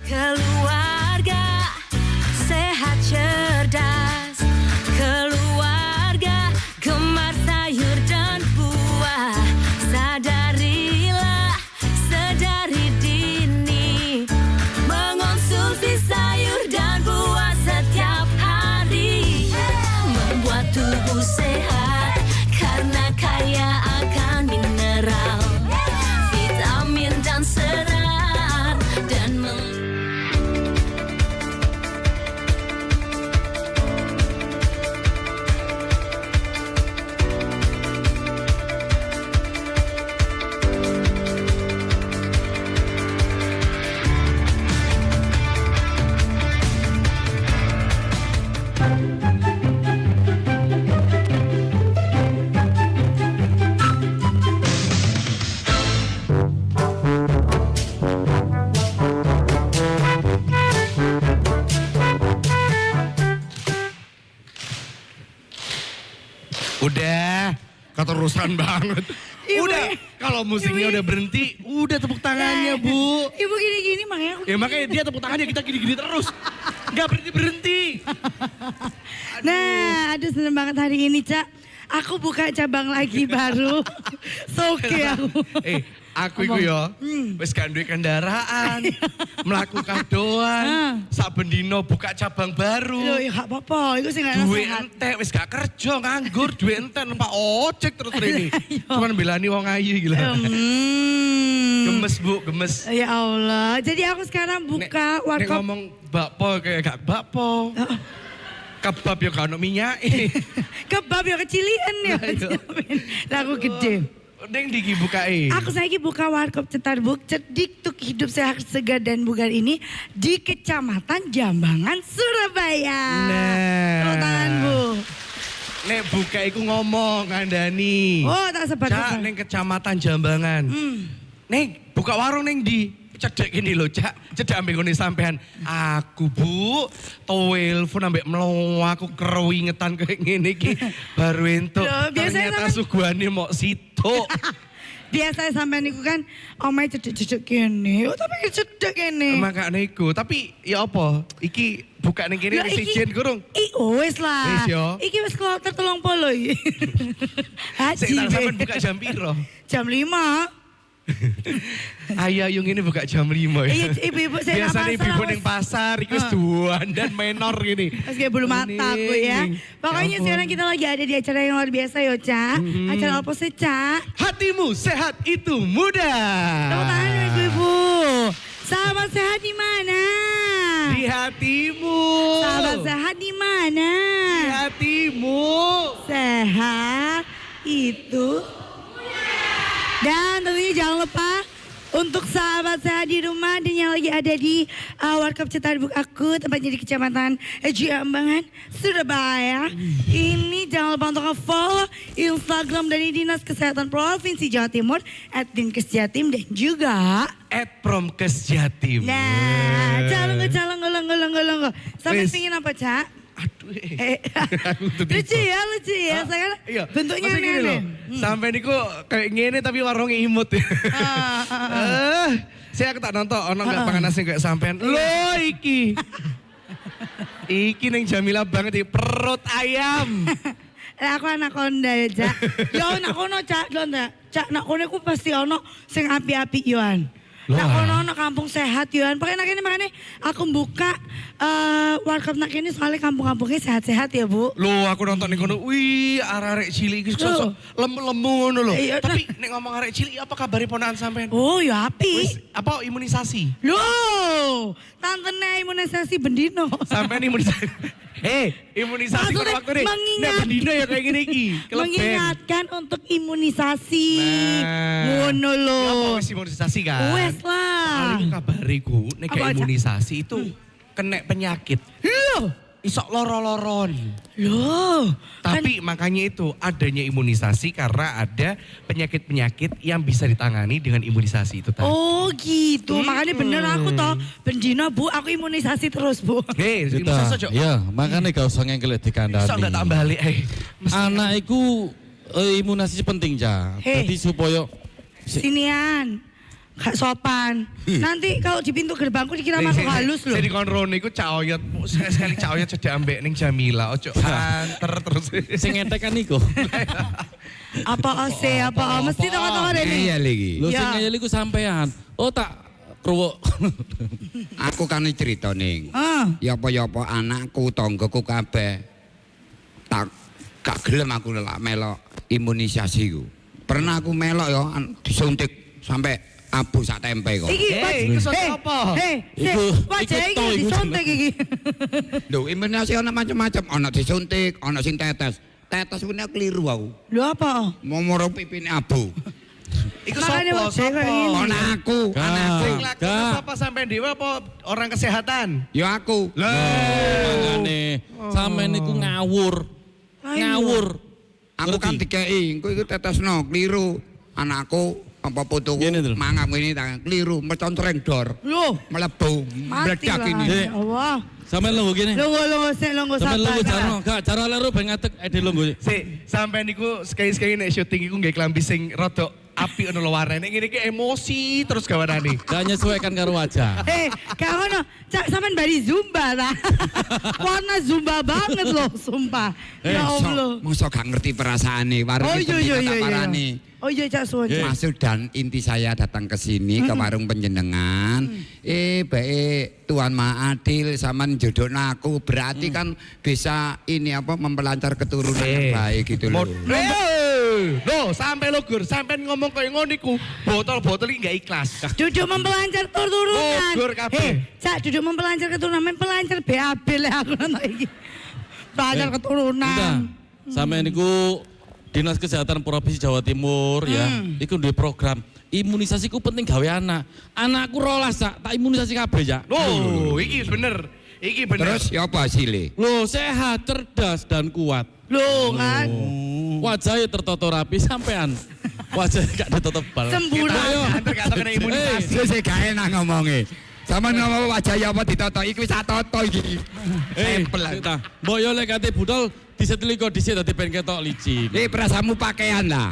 Keluarga sehat cerdas, keluarga gemar sayur dan buah. Sadarilah sedari dini, mengonsumsi sayur dan buah setiap hari, membuat tubuh sehat karena kaya akan mineral, vitamin dan serat dan Udah, keterusan banget. Udah, kalau musiknya udah berhenti, udah tepuk tangannya, Bu. Ibu gini-gini makanya aku. Ya makanya dia tepuk tangannya, kita gini-gini terus. Gak berhenti-berhenti. Nah, aduh seneng banget hari ini, Cak. Aku buka cabang lagi baru. Soke aku. Aku iku ya, wis gak duwe kendaraan, melakukan doan, saben dino buka cabang baru. Loh, ya gak apa-apa, itu sih gak Duwe sehat. entek, wis gak kerja, nganggur, duwe entek, numpak ojek terus ini. Cuman belani wong ayu gila. Gemes Bu, gemes. Ya Allah, jadi aku sekarang buka Nek warkop. ngomong bakpo kayak gak bakpo. Kebab ya gak ada minyak. Kebab ya kecilian ya. Lah aku gede. Neng diki bukain. Aku saiki buka warkop Cetarbuk, cerdik tuk hidup sehat segar dan bugar ini di Kecamatan Jambangan, Surabaya. Nah. Tepuk tangan, Bu. Nek buka iku ngomong ngandani. Oh, tak sebat. Cak neng Kecamatan Jambangan. Neng buka warung neng di cedek gini loh, Cak. Cedek ambek ngene sampean. Aku, Bu, telepon ambek melo aku keringetan kayak ngene iki baru entuk. Loh, biasanya Ternyata suguhane mok situk. Biasa sampean niku kan omahe cedek-cedek kene. Oh, tapi cedek kene. Makanya iku, tapi ya apa? Iki buka neng kene Lah, wis iki- izin kurung. Wis lah. Wis, yo. Iki wis kloter 30 iki. Sik tak sampean Haji. buka jam piro? Jam 5. Ayayung ini buka jam 5 ya. Iya, ibu-ibu saya Biasanya ibu-ibu yang pasar, itu seduan dan menor gini. Mas kayak bulu mata aku ya. Pokoknya sekarang kita lagi ada di acara yang luar biasa ya, Cak. Acara apa sih, Cak? Hatimu sehat itu mudah. Tepuk tangan ibu-ibu. Sahabat sehat di mana? Di hatimu. Sahabat sehat di mana? Di hatimu. Sehat itu. Dan tentunya jangan lupa untuk sahabat sehat di rumah dan yang lagi ada di Warkop Cetarbuk aku, tempatnya di Kecamatan Jambangan, Surabaya. Ini jangan lupa untuk follow Instagram dari Dinas Kesehatan Provinsi Jawa Timur @dinkesjatim dan juga @promkesjatim. nah, calon. Sampai Wis. pingin apa, Cak? Aduh. Aku tuh lucu ya. Sekarang Iya. bentuknya Maksudnya gini loh, aneh-aneh. sampai niku kayak gini tapi warungnya imut ya. Saya aku tak nonton, ono nggak panganan sing kayak sampean. Loh iki. Iki neng Jamila banget di perut ayam. Lah aku anakonda ya, Cak. Ya nak kono, Cak, Cak, nak kono aku pasti ono sing api-api yoan. Nak kono ono kampung sehat yoan. Pokoknya nak ini makanya aku buka warkop nak ini soalnya kampung-kampungnya sehat-sehat ya, Bu. Loh aku nonton nih kono, wih arek cilik iki sosok lemu-lemu ngono loh. Iya, Tapi nek ngomong arek cilik apa kabar ponakan sampean? Oh, ya api. Wis apa imunisasi? Loh, tantene imunisasi bendino. Sampean imunisasi. Imunisasi Maksudnya per waktu nih. mengingat- Nek bendino ya kayak gini iki. keleben. Mengingatkan untuk imunisasi. Nah. Ngono Ya loh. apa wis imunisasi kan? Wes lah. Paling kabariku nek Apa, kayak Cak? imunisasi itu kena penyakit. Loh. Isok loro-loron. Loh. Tapi makanya itu adanya imunisasi karena ada penyakit-penyakit yang bisa ditangani dengan imunisasi itu tadi. Oh gitu, makanya bener aku toh bendino Bu, aku imunisasi terus Bu. Imunisasi aja. Ya, makanya gak usah ngengkelit di kandang. Bisa nggak tak balik? Anak iku imunisasi penting, Cak. Hei. Jadi supaya Sinian, gak sopan. Nanti kalau di pintu gerbangku dikira masuk halus loh. Saya di konrone iku Cak Oyot, sekali Cak Oyot cedak ambek ning Jamila, ojo anter terus. Sing ngetek kan niku. Apa ose, apa mesti toko-toko dene. Iya lagi. Lho sing Ya. ngeyel iku sampean. Oh tak kruwuk. Aku kan cerita ning. Ah. Ya apa anakku, tanggaku kabeh. Tak gak gelem aku lek melok imunisasi ku. Pernah aku melok ya disuntik sampai abu sak tempe kok. Iki iku suntik apa? wajah Iku iki to, iku disuntik iki. Lho, imunisasi ana macam-macam, ana disuntik, ana sing tetes. Tetes kuwi keliru aku. Lho apa? Momoro pipine abu. Iku Makanya sopo? wajahnya kayak gini. Ana aku, anakku. Sing lakon apa sampean dhewe apa orang kesehatan? Ya aku. Mangane sampean niku ngawur. Ayo. Ngawur. Aku kan dikei, engko iku tetesno keliru. Anakku apa putuku Gini, Dul. mangap ini tangan keliru mecontreng dor. Loh, Melebu, mati meledak lah. ini. Dek. Ya Allah. Sampean lungguh kene. Lungguh sik lungguh Sampean lungguh sabar. jarno, gak jaro lero ben ngadeg ade lungguh. Sik, sampean niku sekali-sekali nek syuting iku nggih klambi sing rada api ono lho warnane. Ngene iki emosi terus gawanane. Gak nyesuaikan karo wajah. Gak ngono, Cak sampean bari zumba ta. Warna zumba banget loh, sumpah. Ya Allah. Masa gak ngerti perasaane, warung Oh itu iya iya kata iya. parani. Oh iya Cak suwun. Cak. Maksud dan inti saya datang ke sini ke warung penjenengan. Baik Tuan Maha Adil sama jodohna aku berarti kan bisa ini apa mempelancar keturunan yang baik gitu loh. Loh, sampai lo Gur, sampai ngomong kayak ngono iku, botol-botol iki gak ikhlas. Duduk mempelancar keturunan. Gugur kabeh. Cak duduk mempelancar keturunan, pelancar BAB lah aku nonton iki. Pelancar Udah, keturunan. sampean niku Dinas Kesehatan Provinsi Jawa Timur ya, iku duwe program imunisasi ku penting gawe anak. Anakku 12 tak imunisasi kabeh ya. Loh, iki bener. Iki bener. Terus ya apa hasilnya? Loh, sehat, cerdas dan kuat. Loh kan, Wajahnya tertoto rapi sampean. Wajahnya gak ditutup bal. sempurna. Antar gak tau kena imunisasi. Saya gak enak ngomongnya. Sama ngomong wajah ya apa ditoto, iki wis toto iki. Sampel lah. Kita, mbok yo lek kate budal diseteliko dhisik dadi ben ketok licin. Perasamu pakaian lah.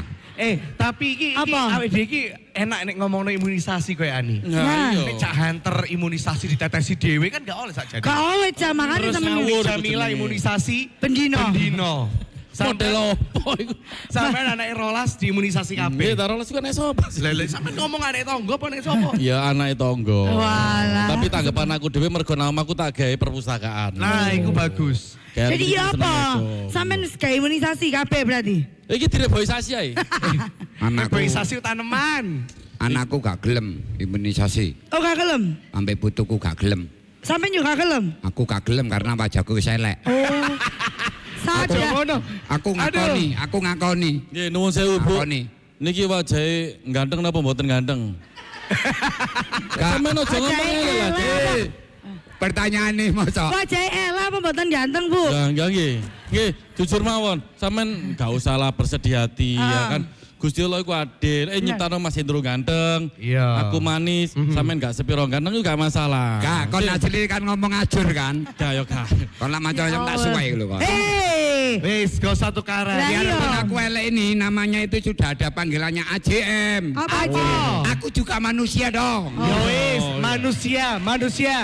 Tapi iki Apa? awake dhewe iki enak nek ngomongno imunisasi koyo ani. Nah. Nek Cak Hunter imunisasi ditetesi dhewe kan gak oleh sakjane. Gak oleh Cak, makanya Terus sama ngawur. Jamila imunisasi Pendino. Pendino. Model opo iku? Sampai anake rolas diimunisasi Nggih, kabeh. taruh les kan sapa sih? Lele sampe ngomong anek tangga apa nek sapa? Ya anak tonggo. Walah. Tapi tanggapan aku dhewe mergo namaku tak gawe perpustakaan. Nah, iku bagus. Kayak Jadi gitu ya seneng apa? aku. Sampean kayak imunisasi kabeh berarti. Iki direboisasi ae. Imunisasi tanaman. Anakku gak gelem imunisasi. Oh gak gelem? Sampai putuku gak gelem. Sampean juga gelem? Aku gak gelem karena wajahku wis elek. Oh. Aja Sadar. ngono. Aku ngakoni. Nggih, nuwun sewu, Bu. Ngakoni. Niki wajahe ganteng napa mboten ganteng? Sampeyan aja ngomong ngene lah, Dik. Pertanyaan nih masa. Wajah Ella apa mboten ganteng, Bu? Ya, enggak nggih. Nggih, jujur mawon, sampean gak usah lah bersedih hati ya kan. Gusti Allah iku adil. Nyiptano Mas Hendro ganteng. Iya. Aku manis, sampean gak sepiro ganteng juga gak masalah. Gak, kon asli kan ngomong ajur kan. Gak yo gak. Kon lah macam-macam tak suai lho kok. Hei. Wis, gak usah tukaran. Lah, Biarpun iya. aku elek ini namanya itu sudah ada panggilannya AJM. Apa Apa? Aku juga manusia dong. Ya wis, iya. manusia.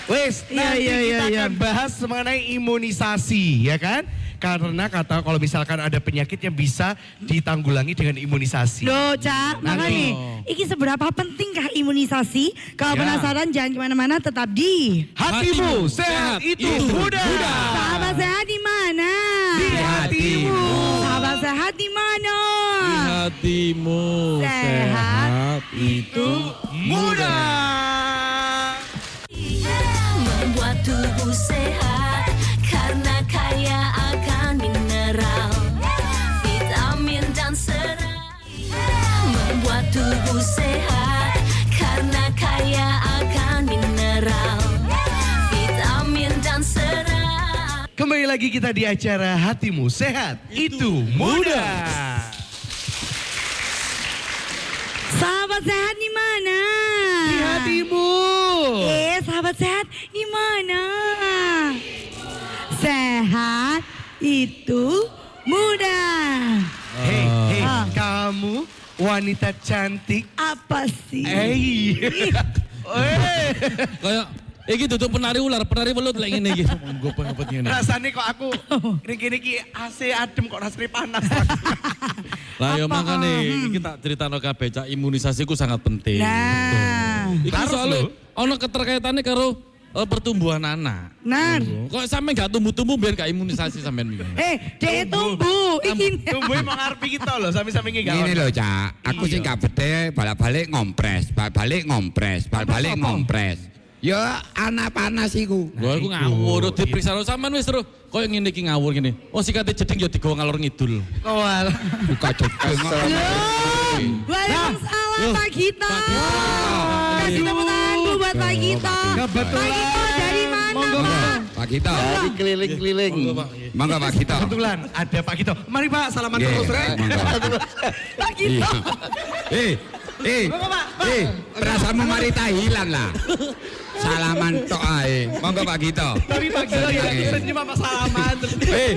Wis, Iya, nanti iya, kita iya, akan bahas mengenai imunisasi, ya kan? Karena kata kalau misalkan ada penyakit yang bisa ditanggulangi dengan imunisasi. Loh, Cak, makanya iki seberapa pentingkah imunisasi? Kalau Ya. penasaran jangan kemana-mana, tetap di Hatimu sehat itu mudah. Sahabat sehat di mana? Di hatimu. Sahabat sehat di mana? Di hatimu Sehat itu Mudah. Membuat tubuh sehat karena kaya akan mineral, vitamin dan serat. Membuat tubuh sehat karena kaya akan mineral, vitamin dan serat. Kembali lagi kita di acara Hatimu Sehat Itu Mudah. Sahabat sehat di mana? Di hatimu. Sahabat sehat di mana? Sehat itu mudah. Hei, Ah. kamu wanita cantik. Apa sih? Kayak iki duduk penari ular, penari welut lek ngene iki. Monggo pengen ngene. Rasanya kok aku niki AC adem kok rasanya panas. Lah ya makane iki tak critakno kabeh cak imunisasi ku sangat penting. Nah. Iki Harus soalnya lho. ono keterkaitannya karo pertumbuhan anak. Nah. Kok sampe gak tumbuh-tumbuh biar gak imunisasi sampean iki. Dek tumbuh. Iki. Tumbuhnya mengarepi kita loh, sami-sami gak Ini ono. loh Cak, aku sih gak bete balik-balik ngompres, balik-balik ngompres, balik-balik ngompres. Ya anak panas iku. Gua aku ngawur diperiksa lo sampean wis terus koyo ngene iki ngawur ngene. Oh sikate jeding ya digawa ngalor ngidul. Kowal. Buka jedeng. Waalaikumsalam Pak Gito. Kasih tepuk tangan dulu buat Pak Gito. Kebetulan. Pak Gito dari mana Monggo, Pak? Pak Gito. Dari keliling-keliling. Monggo Pak Gito. Kebetulan ada Pak Gito. Mari Pak, salaman Nggih, terus Rek. monggo. Pak Gito. Perasaanmu mari tahilan lah. Salaman tok ae. Monggo Pak Gito. Tapi Pak Gito ya senyum apa salaman terus.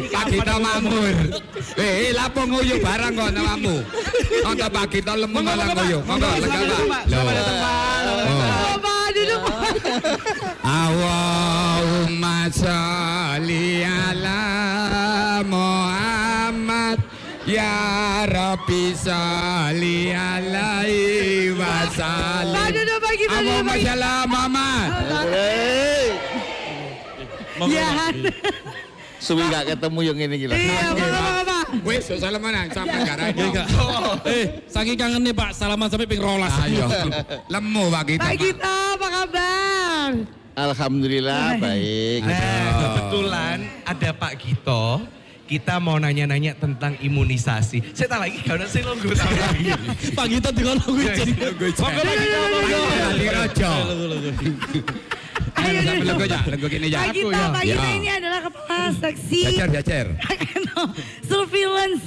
Pak Gito mamur. Lapo nguyuh barang kok namamu. Monggo Pak Gito lemu malah nguyuh. Monggo lega Pak. Selamat datang Pak. Pak duduk Pak. Allahumma sholli ala Muhammad ya Rabbi sholli alaihi Pak wasallim. duduk Pak Gito. Allahumma sholli ala Muhammad. Ya. Suwi gak ketemu yang ini gila. Iya Pak. Wis salaman sampe garane. Nggih Kak. Saking kangen nih Pak, salaman sampai ping 12. Ayo. Lemu Pak Gito. Pak Gito apa kabar? Alhamdulillah baik. Nah, kebetulan ada Pak Gito. Kita mau nanya-nanya tentang imunisasi. Saya tak lagi gak ada sih lo gue tahu lagi. Pak Gito dikono kuwi jadi. Monggo Pak Gito, monggo. Tadi rojo. Ayo Sampai duduk. lego ya, lego gini ya. Pak Gito, ya. Pak Gito Ya. ini adalah kepala seksi Jajar. surveillance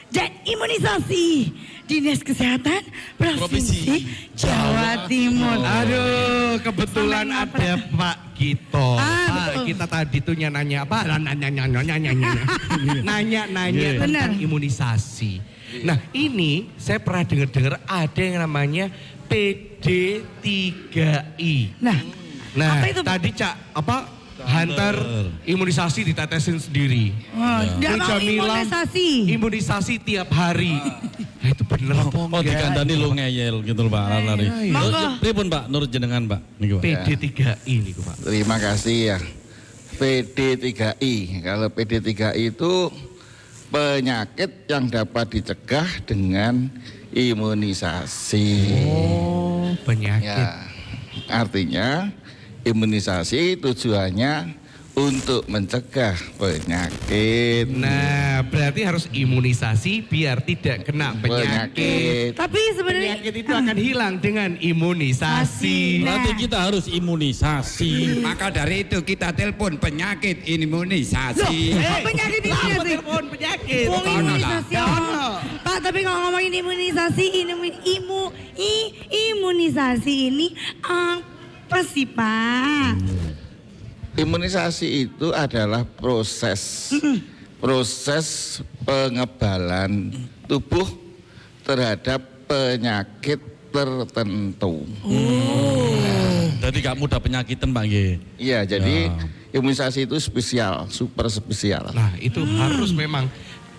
dan imunisasi Dinas Kesehatan Provinsi Jawa Timur. Aduh, kebetulan Sampai ngapa? ada Pak Gito. Pak, betul. kita tadi tuh nanya apa? Nanya Benar. tentang imunisasi. Nah, ini saya pernah dengar ada yang namanya PD3I. Nah, Nah, apa itu, Pak? tadi Cak, Hunter imunisasi ditetesin sendiri. nggak mau Jamilah imunisasi. Imunisasi tiap hari. Nah, itu bener apa Oh enggak? dikandani lu ngeyel gitu lho Pak lari. Monggo. Pripun Pak nurut jenengan Pak niku Pak. PD3I niku Pak. Terima kasih ya. PD3I. Kalau PD3I itu penyakit yang dapat dicegah dengan imunisasi. Oh, penyakit. Ya, artinya imunisasi tujuannya untuk mencegah penyakit. Nah, berarti harus imunisasi biar tidak kena penyakit. Tapi sebenarnya Penyakit itu akan hilang dengan imunisasi. Berarti kita harus imunisasi. Maka dari itu kita telepon penyakit imunisasi. penyakit imunisasi. Telepon penyakit. Wong Ono imunisasi. tak? ono. Ono. Pak, tapi kalau ngomongin imunisasi, imunisasi ini apa sih Pak? Imunisasi itu adalah proses pengebalan tubuh terhadap penyakit tertentu. Jadi gak mudah penyakitan Pak nggih. Iya, jadi imunisasi itu spesial, super spesial. Nah, itu harus memang.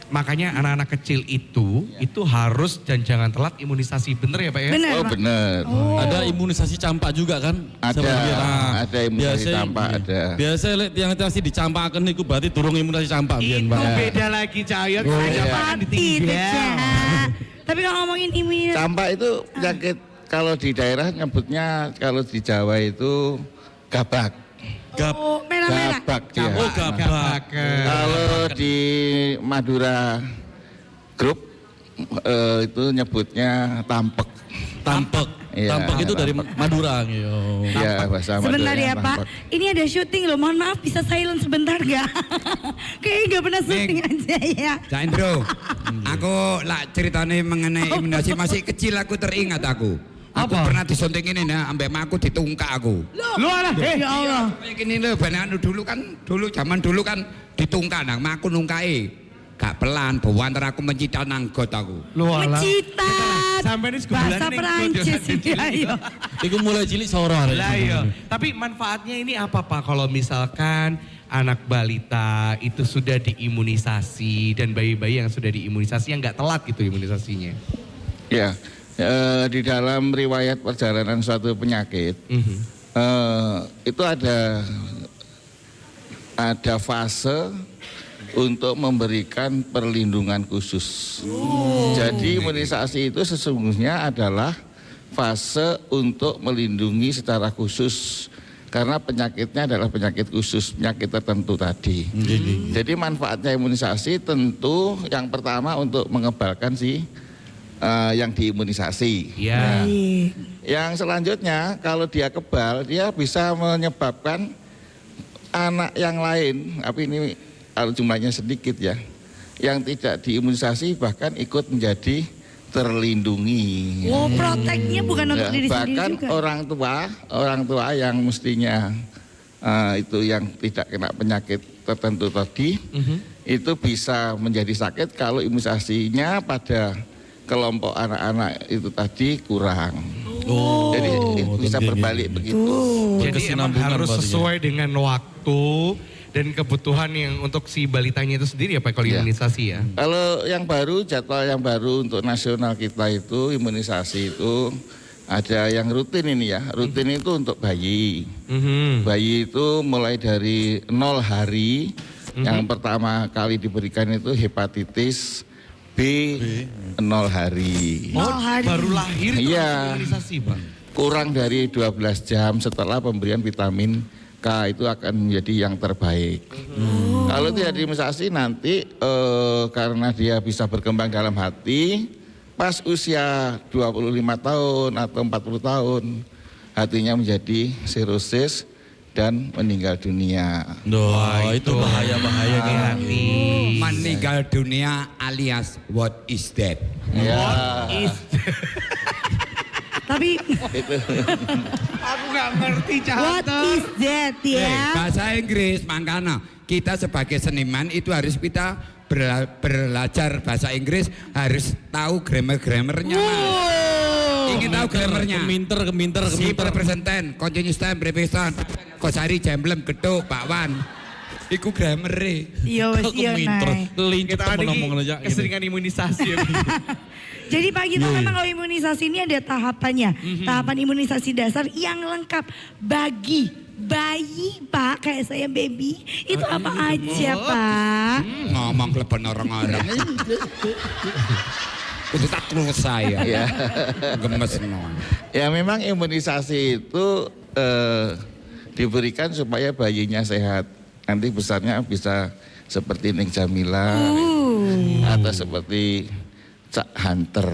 Makanya anak-anak kecil itu harus dan jangan telat imunisasi. Bener ya Pak ya? Benar Oh Pak. benar. Ada imunisasi campak juga kan? Ada, Sebagai- ada imunisasi campak, ada. Biasa lek yang imunisasi dicampaken niku berarti durung imunisasi campak Itu biyen Pak. beda lagi Cahyo. Oh, Saya iya. akan Tidak, ditinggal. Cak. Tapi kalau ngomongin imunisasi, Campak itu penyakit kalau di daerah nyebutnya kalau di Jawa itu gabak. oh, merah-merah. Gabak dia. Oh gabak. Kalau di Madura grup itu nyebutnya tampek. Tampek. Iya, Tampek itu dari tampek. Madura gitu. Iya, bahasa Sebentar Maduranya ya Pak, tampek. ini ada syuting loh, mohon maaf bisa silent sebentar gak? Kayaknya gak pernah syuting aja ya. Cak Indro, aku lah ceritanya mengenai imunisasi masih kecil aku teringat aku. Aku Apa? pernah disunting ini nah, ambek aku ditungkak aku. Lu alah. Ya Allah. Kayak gini loh, benar dulu kan, zaman dulu kan ditungkak nah, aku nungkai. gak pelan, bawa antara aku mencita nanggot aku. Mecitat. Sampai ini Bahasa Perancis ini ayo. Iku mulai cilik soro arek. Lah iya. Tapi manfaatnya ini apa Pak kalau misalkan anak balita itu sudah diimunisasi dan bayi-bayi yang sudah diimunisasi yang nggak telat gitu imunisasinya? Ya, di dalam riwayat perjalanan suatu penyakit itu ada fase untuk memberikan perlindungan khusus. Jadi imunisasi itu sesungguhnya adalah fase untuk melindungi secara khusus karena penyakitnya adalah penyakit khusus, penyakit tertentu tadi. Jadi manfaatnya imunisasi tentu yang pertama untuk mengebalkan yang diimunisasi. Iya. Yang selanjutnya kalau dia kebal, dia bisa menyebabkan anak yang lain, tapi ini kalau jumlahnya sedikit ya, yang tidak diimunisasi bahkan ikut menjadi terlindungi. Oh, proteknya bukan untuk diri sendiri Bahkan juga. orang tua yang mestinya itu yang tidak kena penyakit tertentu tadi, itu bisa menjadi sakit kalau imunisasinya pada kelompok anak-anak itu tadi kurang. Jadi bisa berbalik begitu. Jadi emang Kesinambungan harus berarti ya. sesuai dengan waktu dan kebutuhan yang untuk si balitanya itu sendiri ya Pak kalau Iya. imunisasi ya. Kalau yang baru, jadwal yang baru untuk nasional kita itu imunisasi itu ada yang rutin ini ya. Rutin itu untuk bayi. Bayi itu mulai dari 0 hari. Yang pertama kali diberikan itu hepatitis B 0 hari. Oh, 0 hari. baru lahir itu Iya. langsung imunisasi Pak. Kurang dari 12 jam setelah pemberian vitamin K itu akan menjadi yang terbaik. Kalau tidak diimunisasi nanti karena dia bisa berkembang dalam hati, pas usia 25 tahun atau 40 tahun, hatinya menjadi sirosis dan meninggal dunia. Wah, itu bahaya-bahaya nih. Hati. Meninggal dunia alias what is that? Ya, Tapi Aku nggak ngerti what is that ya? Bahasa Inggris, makanya kita sebagai seniman itu harus kita belajar bahasa Inggris, harus tahu grammar-grammarnya. Ingin tahu grammarnya? Keminter. Si presenten, continuous time, previous time, kosari, jemblem, geduk, bakwan. Iku grammar-e. Iya wes iya naik. Lincip Kita temen ini ngomong aja. keseringan imunisasi ya. Jadi Pak Gito memang kalau imunisasi ini ada tahapannya. Tahapan imunisasi dasar yang lengkap bagi bayi Pak, kayak saya baby. Itu apa aja Pak? Ngomong kelepan orang-orang. Itu tak terus saya. ya. Gemes non. Ya memang imunisasi itu diberikan supaya bayinya sehat. Nanti besarnya bisa seperti Ning Jamila atau seperti Cak Hunter.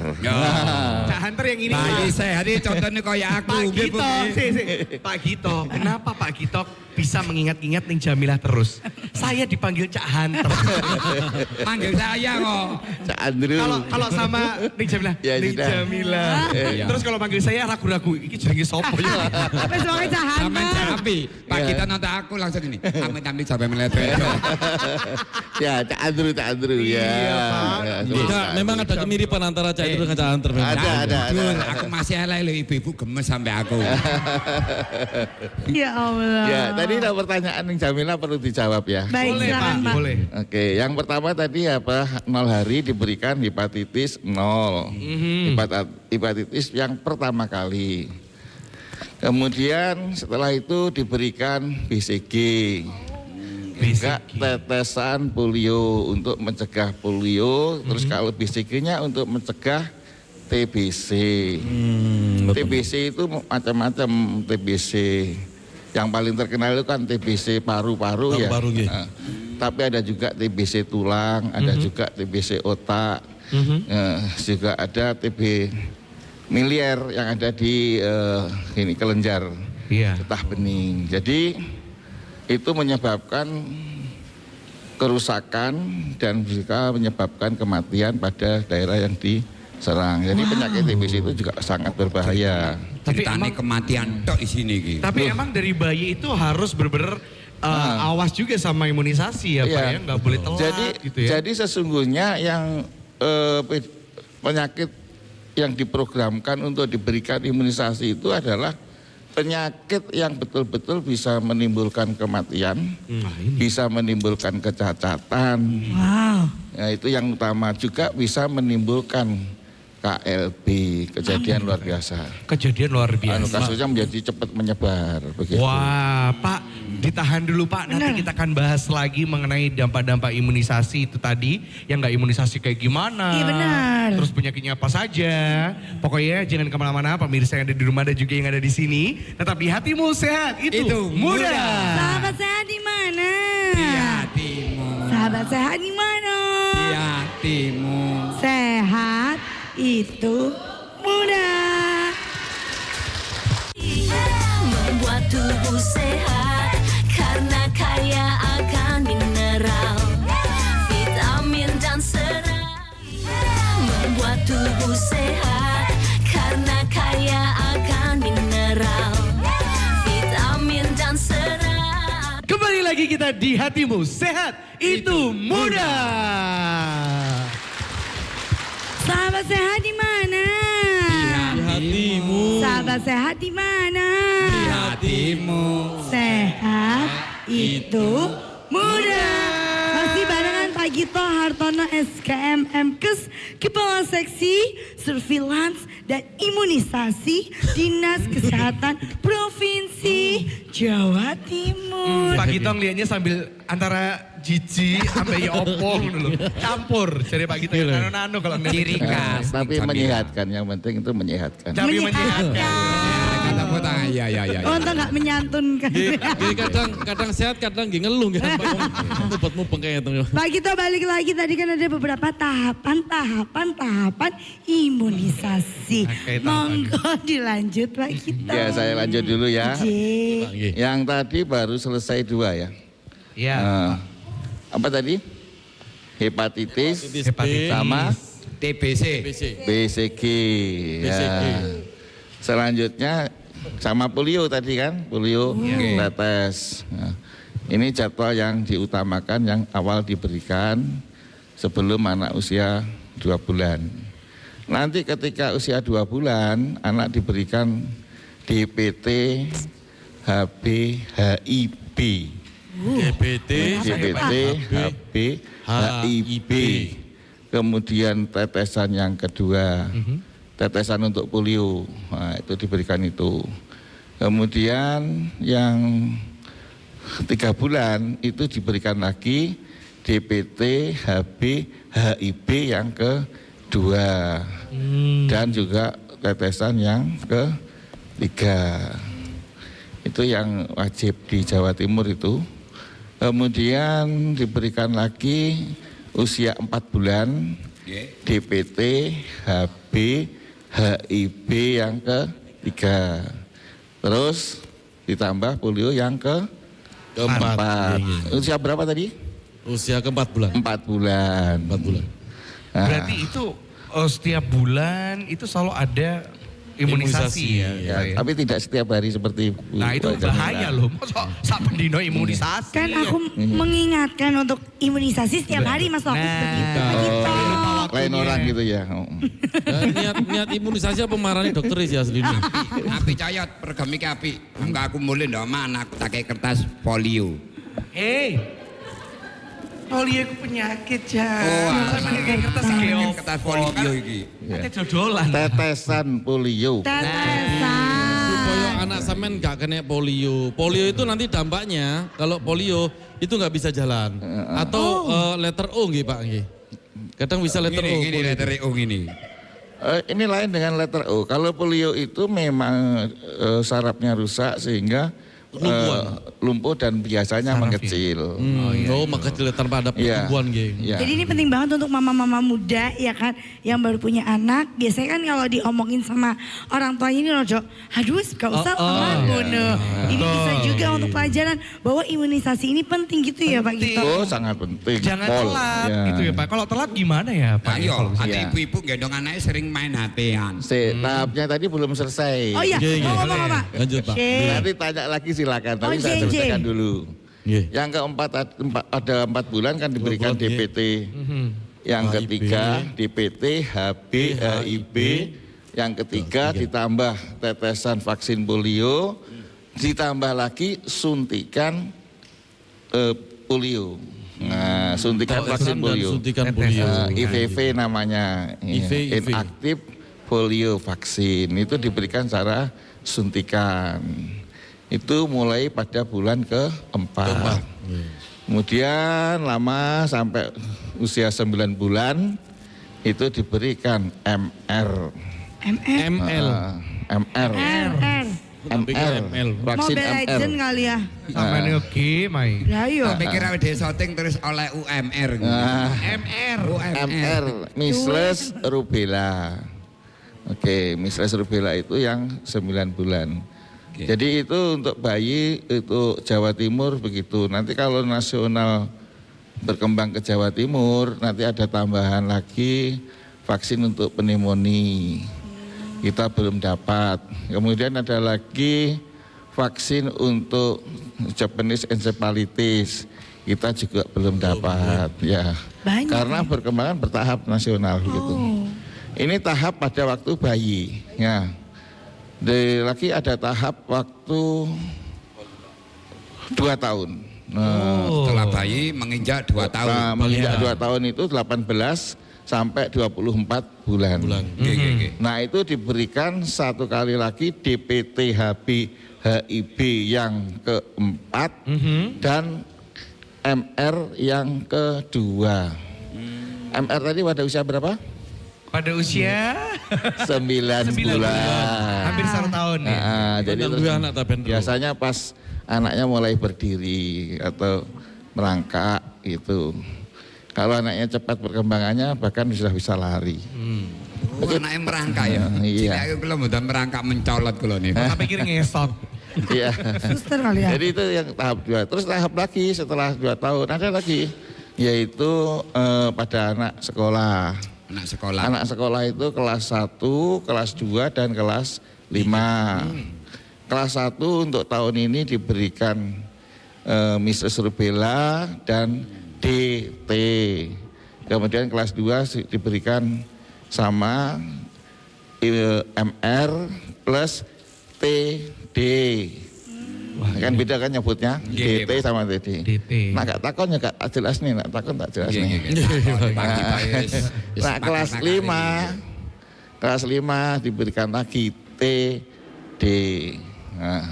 Cak Hunter yang ini Bayi Pak. sehat ini contohnya kayak aku. Pak nggih, Bu. Gito, Pak Gito, kenapa Pak Gito bisa mengingat-ingat Ning Jamilah terus? Saya dipanggil Cak Hunter. Manggil saya kok. Cak Andrew. Kalau sama Ning Jamilah, Ya, Ning sudah. Jamilah. Iya. Terus kalau panggil saya ragu-ragu, ini jenenge sopo ya? Apa sebagai Sama cahan Japi. Pak Ya. kita nonton aku langsung ini. Amit-amit sampai meletet. Ya, Cak Andrew ya. Iya, Pak. Ya, Nah, memang ada kemiripan antara Cak itu dengan Cak Hunter. memang. Ada. Betul, aku masih elek lho ibu-ibu gemes sampai aku. Ya Allah. Ya, tadi ada pertanyaan Ning Jamila perlu dijawab ya. Baik Boleh Pak, silakan Pak. boleh. Oke, yang pertama tadi apa 0 hari diberikan hepatitis 0. Hepatitis yang pertama kali. Kemudian setelah itu diberikan BCG. Juga tetesan polio untuk mencegah polio. Terus kalau BCG-nya untuk mencegah TBC. TBC itu macam-macam TBC. Yang paling terkenal itu kan TBC paru-paru ya. Paru-paru, nggih. Nah, tapi ada juga TBC tulang, ada juga TBC otak, juga ada TB miliar yang ada di kelenjar Iya. getah bening. Jadi itu menyebabkan kerusakan dan juga menyebabkan kematian pada daerah yang diserang. Jadi penyakit TBC itu juga sangat berbahaya. Tapi Ceritanya emang- kematian tok di sini iki. Tapi emang dari bayi itu harus bener-bener awas juga sama imunisasi ya Pak Iya. ya, nggak boleh telat gitu ya. Jadi sesungguhnya yang penyakit yang diprogramkan untuk diberikan imunisasi itu adalah penyakit yang betul-betul bisa menimbulkan kematian, bisa menimbulkan kecacatan. Wow. Ya, itu yang utama, juga bisa menimbulkan KLB, kejadian luar biasa. Kejadian luar biasa. Kasusnya menjadi cepat menyebar begitu. Wah, Pak, ditahan dulu Pak. Nanti kita akan bahas lagi mengenai dampak-dampak imunisasi itu tadi. Yang nggak imunisasi kayak gimana. Iya, benar. Terus penyakitnya apa saja. Pokoknya jangan kemana-mana, pemirsa yang ada di rumah dan juga yang ada di sini. Tetap di hatimu sehat, itu mudah. Sahabat sehat di mana? Di hatimu. Sahabat sehat di mana? Di hatimu. Sehat itu mudah. Membuat tubuh sehat karena kaya akan mineral, vitamin dan serat. Membuat tubuh sehat karena kaya akan mineral, vitamin dan serat. Kembali lagi kita di hatimu sehat, itu mudah. Sahabat sehat di mana? Di hatimu. Sahabat sehat di mana? Di hatimu. Sehat itu mudah. Masih barengan Pak Gito Hartono SKM MKes, Kepala Seksi Surveillance dan Imunisasi Dinas Kesehatan Provinsi Jawa Timur. Pak Gito ngeliatnya sambil antara jijik sampai ya opong dulu. Campur. Jadi Pak Gito nano-nano kalau ngeliat. Ciri khas. Tapi menyehatkan, yang penting itu menyehatkan. Tapi menyehatkan. Kata potong, ya. Untuk nggak menyantunkan. Jadi kadang sehat, kadang nggih ngeluh kan Pak. Mupet-mupeng kayak itu. Pak Gito balik lagi, tadi kan ada beberapa tahapan imunisasi. Oke, tahapan. Monggo dilanjut Pak Gito. Ya, saya lanjut dulu ya. J. Yang tadi baru selesai 2 ya. Ya. Apa tadi? Hepatitis Hepatitis. sama TBC. BCG. BCG. Ya. Selanjutnya sama polio tadi kan, polio tetes. Nah, ini jadwal yang diutamakan yang awal diberikan sebelum anak usia 2 bulan. Nanti ketika usia 2 bulan anak diberikan DPT, HB, HIB. GPT. DPT, HB, HIB. Kemudian tetesan yang kedua, tetesan untuk polio, nah, itu diberikan itu. Kemudian yang 3 bulan itu diberikan lagi DPT, HB, HIB yang kedua. Dan juga tetesan yang ketiga. Itu yang wajib di Jawa Timur itu. Kemudian diberikan lagi usia 4 bulan DPT, HB, HIB yang ketiga. Terus ditambah polio yang keempat. Usia berapa tadi? Usia ke-4 bulan. 4 bulan. 4 bulan. Nah, Berarti itu setiap bulan itu selalu ada imunisasi ya. ya, tapi tidak setiap hari seperti Nah itu bahaya loh, masa sak pendino imunisasi. Kan aku mengingatkan untuk imunisasi setiap hari Mas Loki seperti itu. Pak Gito. lain orang gitu ya. Niat imunisasi apa marani dokter sih aslinya. Api cayot, program iki api. Enggak aku mulai ndak mana aku pakai kertas polio. Polio itu penyakit ya. Oh, Kayak kertas geof. kertas polio iki. Ada jodolan. Tetesan polio. Tetesan. Supaya anak sampean gak kena polio. Polio itu nanti dampaknya kalau polio itu nggak bisa jalan. Atau letter O nggih Pak nggih. Kadang bisa letter O. Ini letter O ini. Ini lain dengan letter O. Kalau polio itu memang sarafnya rusak sehingga lumpuh dan biasanya mengecil. Oh, mengecil tanpa ada Iya. pertumbuhan nggih. Ya. Jadi ini penting banget untuk mama-mama muda ya kan yang baru punya anak. Biasanya kan kalau diomongin sama orang tuanya ini loh, Jo, aduh gak usah ngono. Ini bisa juga untuk pelajaran bahwa imunisasi ini penting gitu ya Pak Gito. Oh, sangat penting. Jangan Pol. telat Ya. gitu ya Pak. Kalau telat gimana ya Pak? Ayo, ada Iya. ibu-ibu gendong anaknya sering main HP-an. Tahapnya tadi belum selesai. Oh iya, Oke, ngomong Pak. lanjut, Pak. Shh. Nanti tanya lagi silakan, tapi Oh, saya JJ. selesaikan dulu. Nggih. Yang keempat ada 4 bulan kan diberikan 2 bulan, nggih. DPT. Yang HIB. ketiga DPT, HB, HIB. Yang ketiga ditambah tetesan vaksin polio, ditambah lagi suntikan polio. Nah, suntikan vaksin Tetesan dan polio. suntikan polio. IVV namanya, IV. inaktif polio vaksin. Itu diberikan secara suntikan. Itu mulai pada bulan keempat. Kemudian lama sampai usia 9 bulan itu diberikan MR. ML. MR. MR. Vaksin Mobile MR. Legend kali ya. Sampai ini oke, Mai. Ya iya. Tapi kira dia syuting terus oleh UMR. MR. MR, measles rubella. Oke, measles rubella itu yang 9 bulan. Jadi itu untuk bayi itu Jawa Timur begitu. Nanti kalau nasional berkembang ke Jawa Timur, nanti ada tambahan lagi vaksin untuk pneumonia. Kita belum dapat. Kemudian ada lagi vaksin untuk Japanese encephalitis. Kita juga belum dapat, ya. Banyak. Karena perkembangan bertahap nasional gitu. Ini tahap pada waktu bayi, ya. Lagi ada tahap waktu 2 tahun. Setelah bayi menginjak 2 tahun. Nah, menginjak 2 tahun itu 18 sampai 24 bulan. Nah, itu diberikan 1 kali lagi DPT HIB yang keempat dan MR yang kedua. MR tadi pada usia berapa? Pada usia 9 bulan. hampir 1 tahun ya. Nah, jadi Tentang terus dua anak taben dulu. biasanya pas anaknya mulai berdiri atau merangkak gitu. Kalau anaknya cepat perkembangannya bahkan sudah bisa lari. Anaknya merangkak ya. Iya. Cilik kula mboten merangkak mencolot kula niku. Tak pikir ngesot. Iya. Suster kali ya. Jadi itu yang tahap 2. Terus tahap lagi setelah 2 tahun ada lagi yaitu pada anak sekolah. Anak sekolah. Anak sekolah itu kelas 1, kelas 2 dan kelas 5. Kelas 1 untuk tahun ini diberikan measles rubella dan DT. Kemudian kelas 2 diberikan sama MR plus TD. Wah, kan beda kan nyebutnya DT sama TD. DT. Nah, gak takon ya gak jelas nih, nak takon tak jelas nih. Nah, kelas 5 diberikan lagi TD. Nah,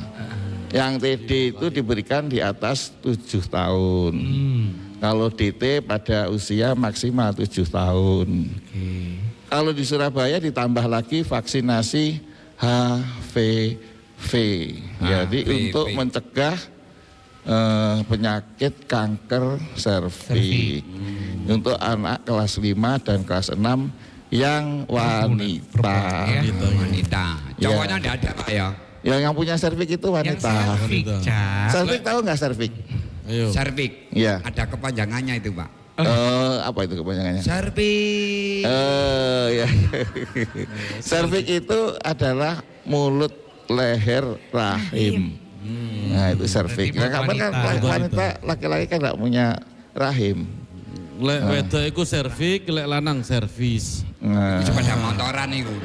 yang TD itu diberikan di atas 7 tahun. Kalau DT pada usia maksimal 7 tahun. Kalau di Surabaya ditambah lagi vaksinasi HPV. Jadi untuk mencegah penyakit kanker serviks. Untuk anak kelas 5 dan kelas 6 yang wanita. Wanita. Cowoknya enggak ada Pak ya. Yang punya serviks itu Yang wanita. servik, Cak. Serviks tahu nggak serviks? Ayo. Servik. Iya. Ada kepanjangannya itu Pak. Apa itu kepanjangannya? Servik. Ya. Serviks itu adalah mulut, leher, rahim. Nah itu serviks. Nah, kapan kan wanita laki-laki kan nggak punya rahim. Lek wedok iku servik, lek lanang servis. Nah, Sepeda motoran itu.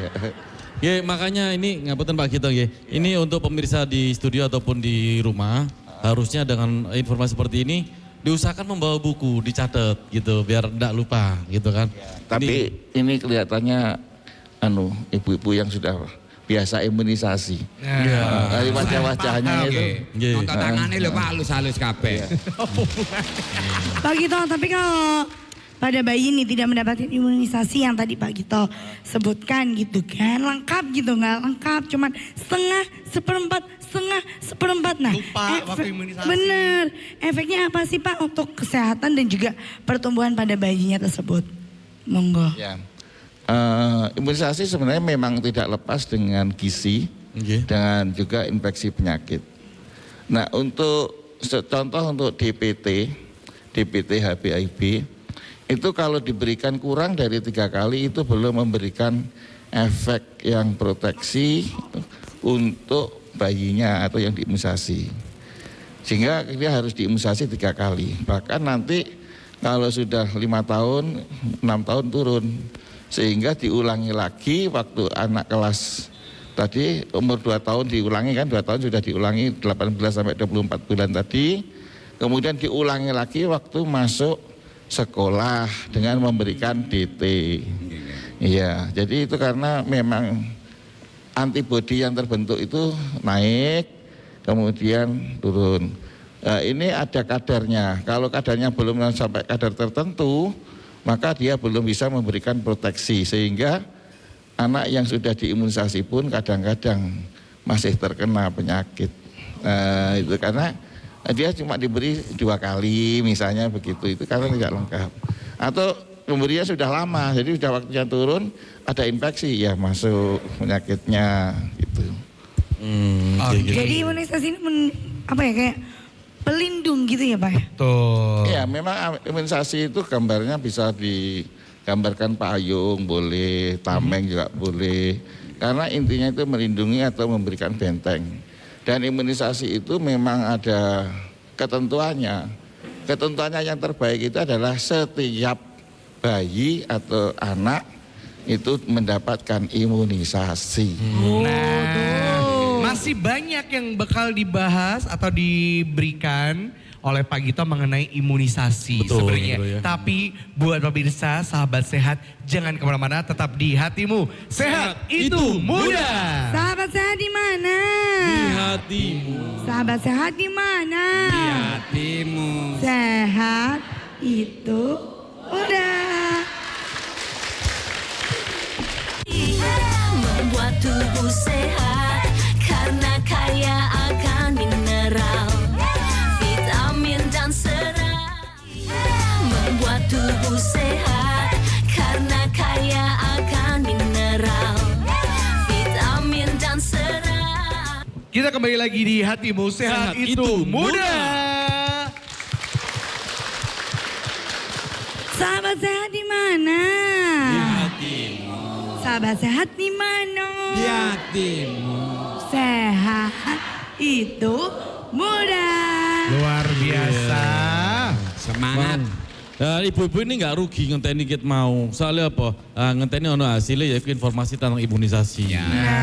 Ya makanya ini ngapunten Pak Gito ya. Ini untuk pemirsa di studio ataupun di rumah harusnya dengan informasi seperti ini diusahakan membawa buku, dicatat gitu biar enggak lupa gitu kan. tapi ini kelihatannya ibu-ibu yang sudah biasa imunisasi. Dari wajah-wajahnya itu. Nggih. Nonton tangannya lho Pak halus-halus kabeh. Pak Gito, tapi kalau pada bayi ini tidak mendapatkan imunisasi yang tadi Pak Gito sebutkan gitu kan, lengkap gitu, nggak lengkap, cuman setengah, seperempat. Nah, Lupa waktu imunisasi. Bener, efeknya apa sih Pak untuk kesehatan dan juga pertumbuhan pada bayinya tersebut? Monggo. Ya. Imunisasi sebenarnya memang tidak lepas dengan gizi Nggih. dengan juga infeksi penyakit. Nah untuk contoh untuk DPT HBIB itu kalau diberikan kurang dari 3 kali itu belum memberikan efek yang proteksi untuk bayinya atau yang diimunisasi. Sehingga dia harus diimunisasi 3 kali. Bahkan nanti kalau sudah 5 tahun, 6 tahun turun. Sehingga diulangi lagi waktu anak kelas tadi umur 2 tahun diulangi kan, 2 tahun sudah diulangi 18 sampai 24 bulan tadi. Kemudian diulangi lagi waktu masuk sekolah dengan memberikan DT. Iya, jadi itu karena memang antibodi yang terbentuk itu naik kemudian turun. Ini ada kadarnya. Kalau kadarnya belum sampai kadar tertentu, maka dia belum bisa memberikan proteksi sehingga anak yang sudah diimunisasi pun kadang-kadang masih terkena penyakit. Itu karena dia cuma diberi 2 kali misalnya begitu, itu karena tidak lengkap. Atau pemberian sudah lama, jadi sudah waktunya turun, ada infeksi ya masuk penyakitnya gitu. Jadi imunisasi ini apa ya, kayak pelindung gitu ya Pak ya? Tuh. Ya memang imunisasi itu gambarnya bisa digambarkan payung boleh, tameng juga boleh. Karena intinya itu melindungi atau memberikan benteng. Dan imunisasi itu memang ada ketentuannya. Ketentuannya yang terbaik itu adalah setiap bayi atau anak itu mendapatkan imunisasi. Masih banyak yang bakal dibahas atau diberikan oleh Pak Gito mengenai imunisasi sebenarnya. gitu ya. Tapi buat pemirsa, sahabat sehat, jangan kemana-mana, tetap di hatimu. Sehat itu mudah. Sahabat sehat di mana? Di hatimu. Sahabat sehat di mana? Di hatimu. Sehat itu udah. Membuat tubuh sehat karena kaya akan mineral, vitamin dan serat. Membuat tubuh sehat karena kaya akan mineral, vitamin dan serat. Kita kembali lagi di hatimu. Sehat, itu mudah. Sahabat sehat di mana? Di hatimu. Sahabat sehat di mana? Di hatimu. Sehat itu mudah. Luar biasa. Semangat. Nah, ibu-ibu ini nggak rugi ngenteni kit mau. Soalnya apa? Ngenteni ono hasilnya ya informasi tentang imunisasi.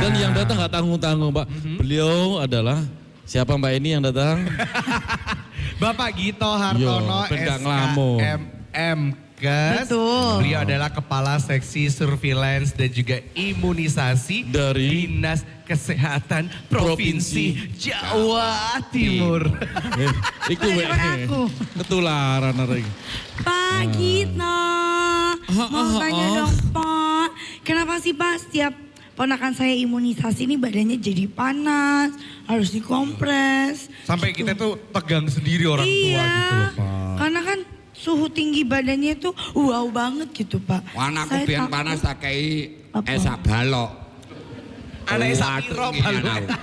Dan yang datang nggak tanggung-tanggung, Pak. Beliau adalah siapa Mbak ini yang datang? Bapak Gito Hartono, Yo, ben gak ngelamun. SKMMkes. Betul. Beliau adalah Kepala Seksi Surveillance dan juga Imunisasi Dari Dinas Kesehatan Provinsi Jawa Timur. Iku Bukan aku. ketularan orang. Pak Gito, mau tanya dong Pak, kenapa sih Pak setiap ponakan saya imunisasi ini badannya jadi panas, harus dikompres. Sampai kita tuh tegang sendiri orang tua Iya, gitu loh Pak. karena kan suhu tinggi badannya tuh wow banget gitu Pak. Anakku Saya biar takut. panas tak kei Apa? esak balok. Anak Waduh, sapiro ini balok. anakku.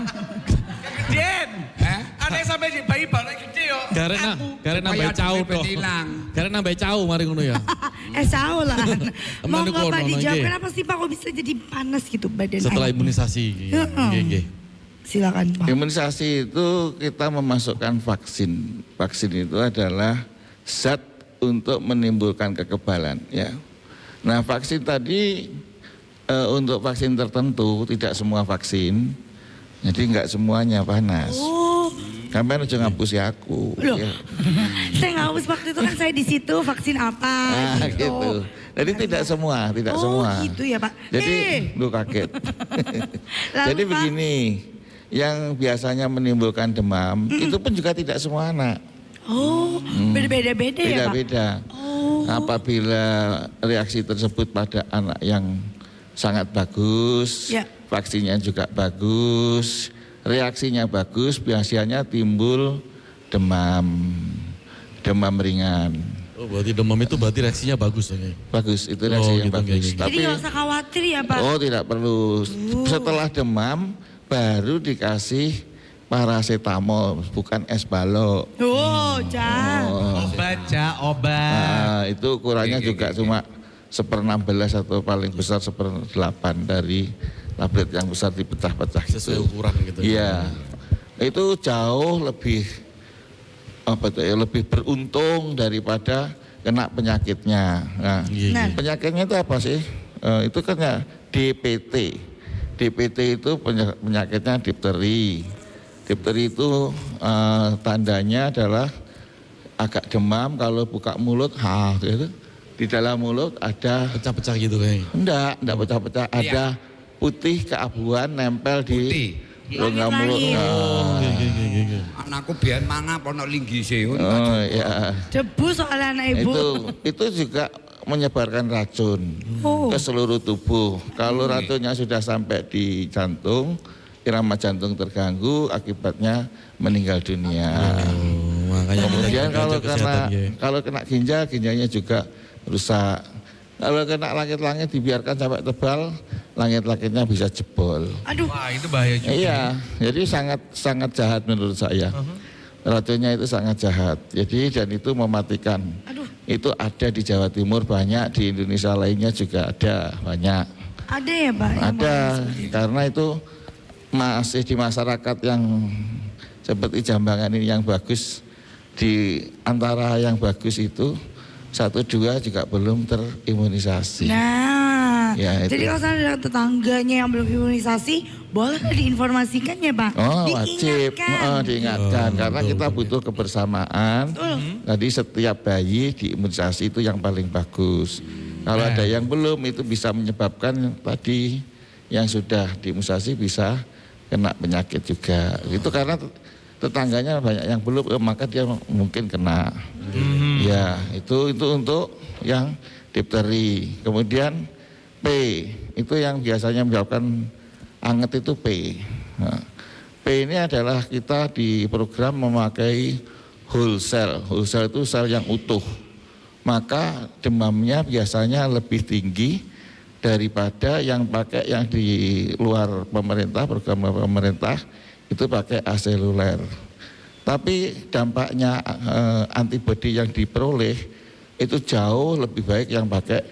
Kegedean. Eh? Anak sampai bayi balok gede yo. Karena nambah Supaya cau cepet toh. hilang. Karena nambah cau mari ngono ya. Sao lah. Mau Emang nggak Pak kono, dijawab nggih. kenapa sih Pak kok bisa jadi panas gitu badan Setelah anak? imunisasi. Nggih. Silakan Pak. Imunisasi itu kita memasukkan vaksin. Vaksin itu adalah zat untuk menimbulkan kekebalan ya. Nah, vaksin tadi untuk vaksin tertentu, tidak semua vaksin. Jadi enggak semuanya panas. Oh, Sampai aja ngapusi aku. loh. Ya. Saya nggak haus waktu itu kan saya di situ vaksin apa Nah, gitu. gitu. Jadi tidak semua, tidak Oh, semua. gitu ya Pak. Jadi lu kaget. Lalu, Jadi Pak? begini, yang biasanya menimbulkan demam itu pun juga tidak semua anak. Oh, beda-beda ya Pak? Beda-beda. Oh. Apabila reaksi tersebut pada anak yang sangat bagus, Ya. vaksinnya juga bagus, reaksinya bagus, biasanya timbul demam, demam ringan. Oh, berarti demam itu berarti reaksinya bagus ya. Bagus, itu reaksinya gitu, bagus. gitu. Jadi nggak usah khawatir ya Pak? Oh, tidak perlu. Setelah demam baru dikasih paracetamol, bukan es balok. Oh, Cak. Obat, Cak, obat. Nah, itu ukurannya juga cuma 1/16 atau paling besar 1/8 dari tablet yang besar dipecah-pecah Sesuai gitu. ukuran gitu. Iya, itu jauh lebih lebih beruntung daripada kena penyakitnya. Nah, Nah. penyakitnya itu apa sih? Itu kan ya DPT. DPT itu penyakitnya difteri. Difteri itu tandanya adalah agak demam, kalau buka mulut, gitu. Di dalam mulut ada Pecah-pecah gitu kayaknya. enggak pecah-pecah, ada putih keabuan nempel di rongga mulut. Langit-langit. Anakku biyen mangap ono linggise. Oh ya. Debu soalnya anak ibu. Itu juga menyebarkan racun Oh. ke seluruh tubuh. Kalau racunnya sudah sampai di jantung, irama jantung terganggu, akibatnya meninggal dunia. Makanya Kemudian kita kalau jaga kesehatan, Ge. kalau kena ginjal, ginjalnya juga rusak. Kalau kena langit-langit dibiarkan sampai tebal, langit-langitnya bisa jebol. Aduh. Wah, itu bahaya juga. Iya, jadi sangat jahat menurut saya. Racunnya itu sangat jahat. Jadi dan itu mematikan. Aduh. Itu ada di Jawa Timur banyak, di Indonesia lainnya juga ada banyak. Ada ya Pak? yang Ada, seperti itu? karena itu masih di masyarakat yang seperti Jambangan ini yang bagus. Di antara yang bagus itu 1-2 juga belum terimunisasi. Nah, Ya, itu. jadi kalau ada tetangganya yang belum imunisasi, boleh diinformasikan ya Pak? Oh wajib Diingatkan. diingatkan karena betul, kita butuh kebersamaan. Tadi setiap bayi diimunisasi itu yang paling bagus. Kalau ada yang belum itu bisa menyebabkan tadi yang sudah diimunisasi bisa kena penyakit juga. Itu karena tetangganya banyak yang belum, maka dia mungkin kena. Ya itu untuk yang difteri. Kemudian P itu yang biasanya menyebabkan anget itu P. Nah, P ini adalah kita di program memakai whole cell. Whole cell itu sel yang utuh. Maka demamnya biasanya lebih tinggi daripada yang pakai yang di luar pemerintah, program pemerintah itu pakai aseluler. Tapi dampaknya antibodi yang diperoleh itu jauh lebih baik yang pakai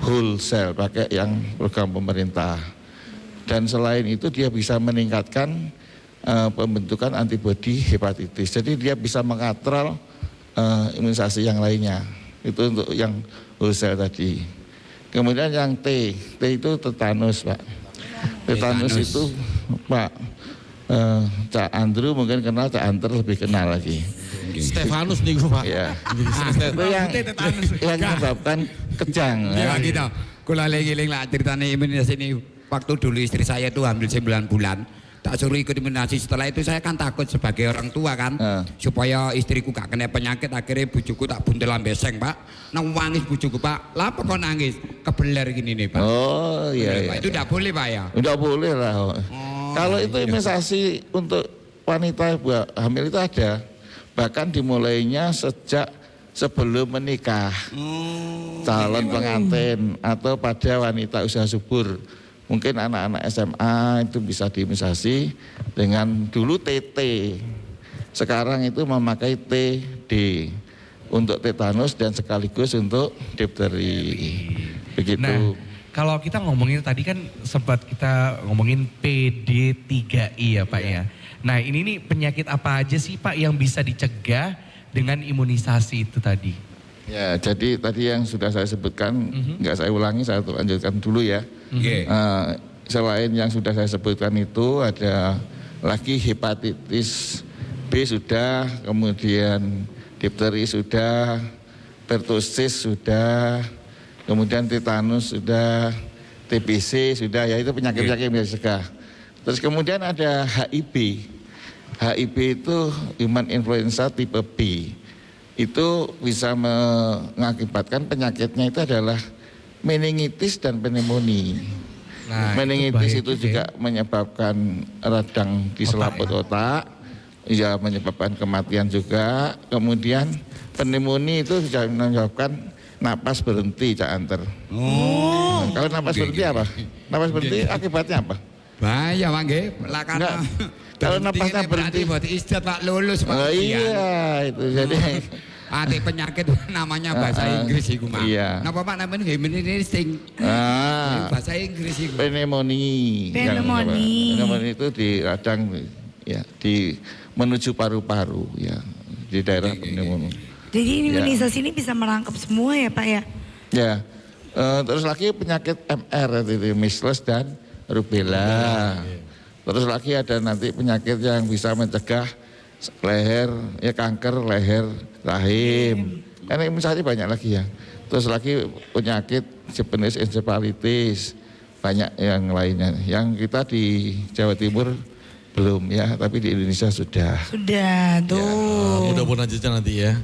whole cell, pakai yang program pemerintah. Dan selain itu dia bisa meningkatkan pembentukan antibodi hepatitis. Jadi dia bisa mengatrol imunisasi yang lainnya. Itu untuk yang whole cell tadi. Kemudian yang T itu tetanus Pak. Tetanus itu Pak Cak Andrew mungkin kenal, Cak Anter lebih kenal lagi. Stefanus nih gue Pak. Ya. Itu yang menyebabkan kejang. Ya gitu. Kula eling-eling lah ceritanya imunisasi ini. Waktu dulu istri saya itu hamil 9 bulan. Tak suruh ikut imunisasi. Setelah itu saya kan takut sebagai orang tua kan. Supaya istriku gak kena penyakit. Akhirnya bujuku tak buntelan beseng Pak. Nangis bujuku Pak. Lah kok nangis? Kebeler gini nih Pak. Oh iya. Itu tidak boleh Pak ya? Udah boleh lah. Kalau itu imunisasi untuk wanita hamil itu ada. Bahkan dimulainya sejak sebelum menikah. Calon pengantin atau pada wanita usia subur. Mungkin anak-anak SMA itu bisa diimunisasi dengan dulu TT. Sekarang itu memakai TD untuk tetanus dan sekaligus untuk difteri. Begitu. Nah, kalau kita ngomongin tadi kan sempat kita ngomongin PD3I ya Pak ya. Nah ini nih penyakit apa aja sih Pak yang bisa dicegah dengan imunisasi itu tadi? Ya, jadi tadi yang sudah saya sebutkan, nggak saya ulangi, saya lanjutkan dulu ya. Selain yang sudah saya sebutkan itu ada lagi hepatitis B sudah, kemudian difteri sudah, pertussis sudah, kemudian tetanus sudah, TBC sudah, ya itu penyakit-penyakit yang bisa dicegah. Terus kemudian ada HIV. HIV itu human influenza tipe B. Itu bisa mengakibatkan penyakitnya itu adalah meningitis dan pneumonia. Nah, meningitis itu itu juga menyebabkan radang di selaput otak, ya menyebabkan kematian juga. Kemudian pneumonia itu bisa menyebabkan napas berhenti, Cak Anter. Kalau napas berhenti apa? Napas berhenti akibatnya apa? Bahaya Pak nggih. Lah Enggak. karena Kalau napasnya berhenti buat istirahat Pak lulus Pak. Oh, iya, itu jadi Ati penyakit namanya bahasa Inggris iku Mak. Iya. Napa Pak namanya hepatitis bahasa Inggris iku. pneumonia. Pneumonia. Pneumonia itu di radang ya di menuju paru-paru ya. di daerah Bendungan. Jadi imunisasi ini bisa merangkap semua ya Pak ya? Ya, terus lagi penyakit MR itu measles dan rubella. Terus lagi ada nanti penyakit yang bisa mencegah leher, ya kanker leher rahim. Karena imunisasi banyak lagi ya. Terus lagi penyakit jenis encephalitis, banyak yang lainnya. Yang kita di Jawa Timur belum ya, tapi di Indonesia sudah. Sudah tuh. Mudah-mudahan aja nanti ya.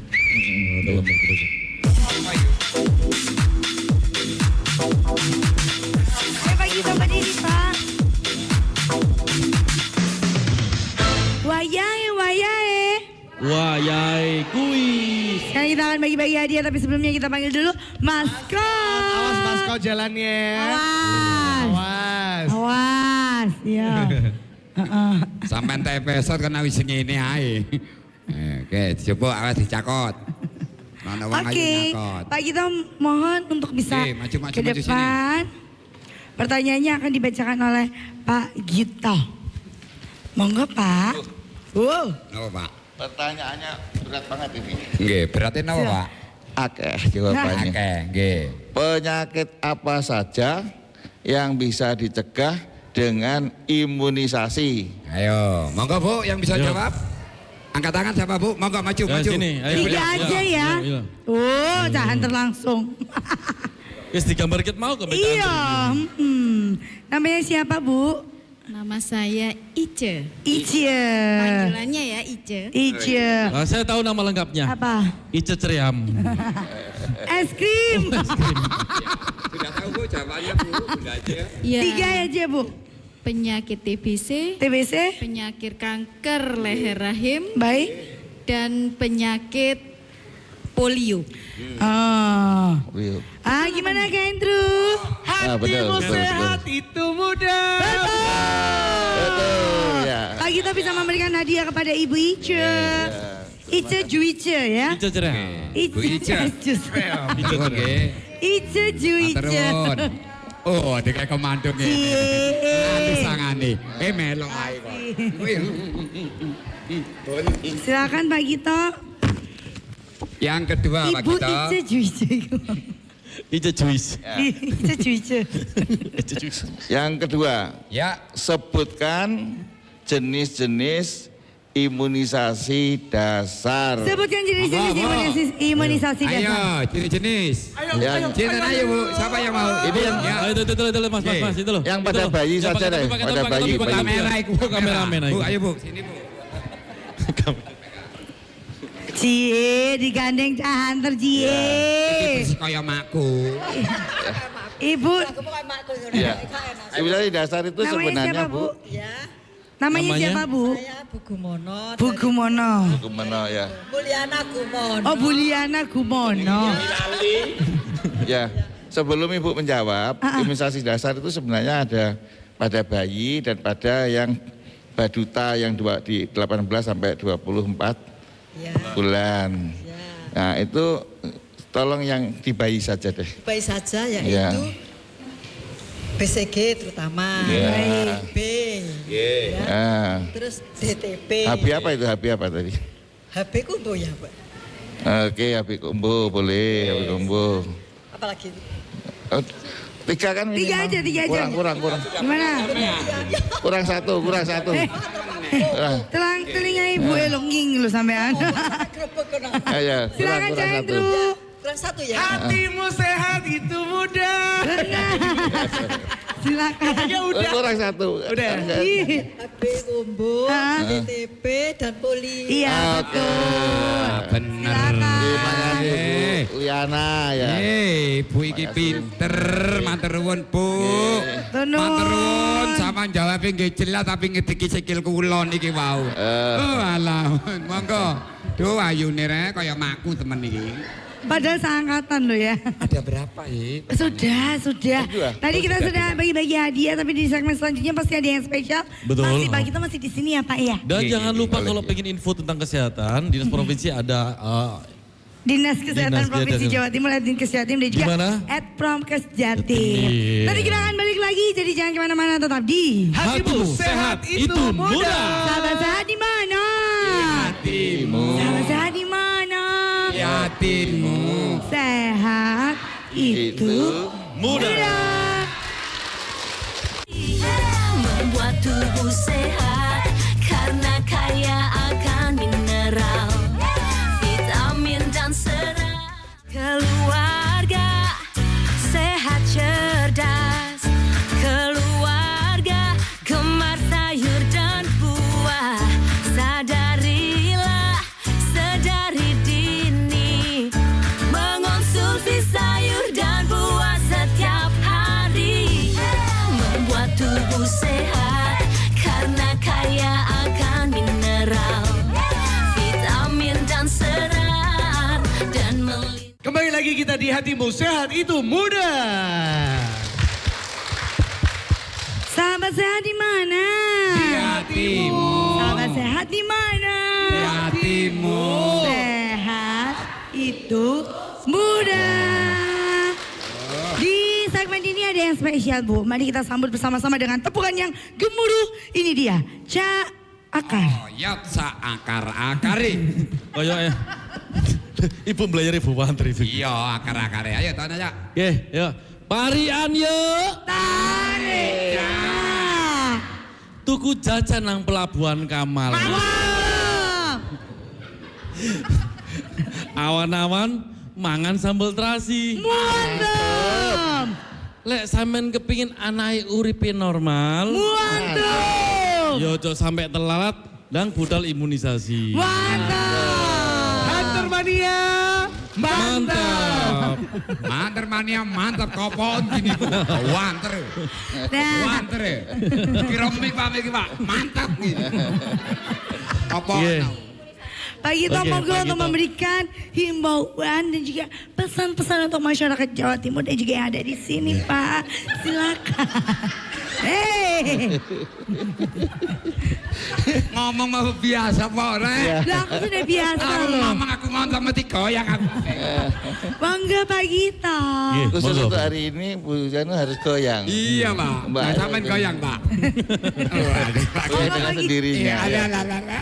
Pagi Bapak Didi Pak. Wayahe. Wayai kuis. Sekarang kita akan bagi-bagi hadiah tapi sebelumnya kita panggil dulu maskot. Awas maskot jalannya. Awas. Ya. Sampai TPSot kena wis ngene ae. Oke, coba awas dicakot. Mana wong ayu Oke, nyakot. Pak kita mohon untuk bisa Oke, maju, ke maju depan. Pertanyaannya akan dibacakan oleh Pak Gito. Monggo Pak. Wow. Napa, Pak? Pertanyaannya berat banget ini. Nggih, berarti napa, Pak? Akeh jawabannya. Oke, nggih. Penyakit apa saja yang bisa dicegah dengan imunisasi? Ayo, monggo Bu yang bisa Yo. jawab. Angkat tangan siapa Bu? Monggo maju, Ya, maju. sini. Ayo, Tiga ayo, aja ayo, ya. ayo. Oh, jangan terlangsung. Wis digambar ket mau ke Iya. Namanya siapa Bu? Nama saya Ice. Ice. Panggilannya ya Ice. Ice. Saya tahu nama lengkapnya. Apa? Ice Ceriam. Es krim. Sudah tahu Bu jawabannya Bu, udah aja. Ya, Tiga aja Bu. penyakit TBC, TBC. penyakit kanker leher rahim, Baik. dan penyakit polio. Oh. Wih. Gimana Kak Andrew? Hatimu betul. sehat itu mudah. Betul ya. Pak kita bisa memberikan hadiah kepada Ibu Ice. Ice Juice ya. Ice Ceriam. Ice Bu Ice. Nuwun nggih. Ice Juice. Matur nuwun. Oh, ada kayak komando ngene. Anu sangane. Melok ae kok. Silakan Pak Gito. Yang kedua Pak Ibu Gito. Ice Juice. Ice Juice. Ice Juice. Ice Juice. Yang kedua, Ya, sebutkan jenis-jenis imunisasi dasar. Sebutkan jenis-jenis imunisasi ayo dasar. jenis-jenis. Yang, Cinta ayo Bu, siapa yang mau? Ini yang- ya. Ayo itu Mas itu loh. Yang Itu pada loh. bayi Yang saja pakai deh, topi, pakai pada topi, pakai bayi, topi, pakai bayi. Kamera iku, kameramen Bu, iku. ayo Bu, sini Bu. Cie, digandeng cahanter Cie. Iki kaya makku. Ibu, Ya. Imunisasi dasar itu namanya sebenarnya siapa Bu? Namanya Namanya? siapa Bu? Saya Bu Gumono. Bu Gumono. Gimana ya? Mulyana Gumono. Oh, Buliana Gumono. Ya, sebelum Ibu menjawab, imunisasi dasar itu sebenarnya ada pada bayi dan pada yang baduta yang di 18 sampai 24 Ya, bulan. ya. Nah, itu tolong yang di bayi saja deh. Baik saja yaitu Ya. BCG terutama. Ya. B. Ya. Ah. Terus DTP. HB apa itu? HB apa tadi? HB kumbu ya, Pak. Oke, HB kumbu boleh, HB kumbu. Apalagi Oh, 3 kan minimal. Tiga aja. Kurang. Gimana? Kurang satu. Telinga Ibu elonging lu sampean. kerupuk kena. Ayo, Silakan Cak satu. Andrew. Kurang satu ya. Hatimu sehat itu mudah. Silakan. Kurang satu. Udah. Ih, HB kumbu, Ah. DTP dan polio. Iya Oke. betul. Bener. Terima kasih Bu Liana ya. Bu iki pinter, matur nuwun Bu. Tenun. Matur nuwun, sampean jawabnya nggih jelas tapi ngedeki sikil kula niki wau. Oh alah, monggo. Duh ayune rek kaya makku temen iki. Padahal seangkatan loh ya. Ada berapa ya? Sudah. Sudah. Tadi kita sudah bagi-bagi hadiah, tapi di segmen selanjutnya pasti ada yang spesial. Betul. Masih Pak kita masih di sini ya Pak ya. Dan jangan lupa boleh. kalau pengen info tentang kesehatan, Dinas Provinsi ada Dinas Kesehatan Dinas Provinsi Kesehatan. Jawa Timur, Dinas Kesehatan dan juga Gimana? Promkes Jatim. Jatim. Nanti kita akan balik lagi, jadi jangan kemana-mana, tetap di. Hatimu sehat itu mudah. Sahabat sehat di mana? Hatimu. Sahabat sehat di hatimu sehat itu mudah. Membuat tubuh sehat karena kaya akan mineral, vitamin dan serat. Keluarga sehat cerdas, keluarga gemar sayur dan buah. Sadarilah sedari dini, mengonsumsi sayur dan buah setiap hari. Membuat tubuh sehat karena kaya akan mineral, vitamin dan serat, dan Kembali lagi kita di Hatimu Sehat Itu Mudah. Sahabat sehat di mana? di hatimu. Sahabat sehat di mana? Di hatimu. Sehat itu mudah. Di segmen ini ada yang spesial, Bu. Mari kita sambut bersama-sama dengan tepukan yang gemuruh. Ini dia, Cak Akar. Oyot sa akar-akari. Koyo ya. Ibu belayar ibu wantri. Iya, akar-akari. Ayo tahun aja. Oke, yuk. Parian yuk. Tarik. Tuku jajan nang pelabuhan Kamal. Awan-awan mangan sambal terasi. Mantap. Lek sampean kepingin anake uripe normal, Mantap. yo ojo sampai telat dan budal imunisasi. Mantap. Hunter Mania. Mantap. Manter mania mantap kopon gini. Wanter. Nah, Wanter. Kira mik Pak iki Pak. Mantap gitu. Apa? Iya. Pak Gito Oke, monggo Pak untuk Gito. memberikan himbauan dan juga pesan-pesan untuk masyarakat Jawa Timur dan juga yang ada di sini, Pak. Silakan. Hei, Ngomong mau biasa Pak ora? lah aku sudah biasa Aku loh. ngomong aku ngomong mesti goyang aku. Bangga Pak Gito. Iya. Khusus Monggo, untuk Pak. hari ini Bu Janu harus goyang. Iya Pak. Mbak. Nah, sampean goyang Pak. Goyang dengan Iya, sendirinya. Iya, Ya.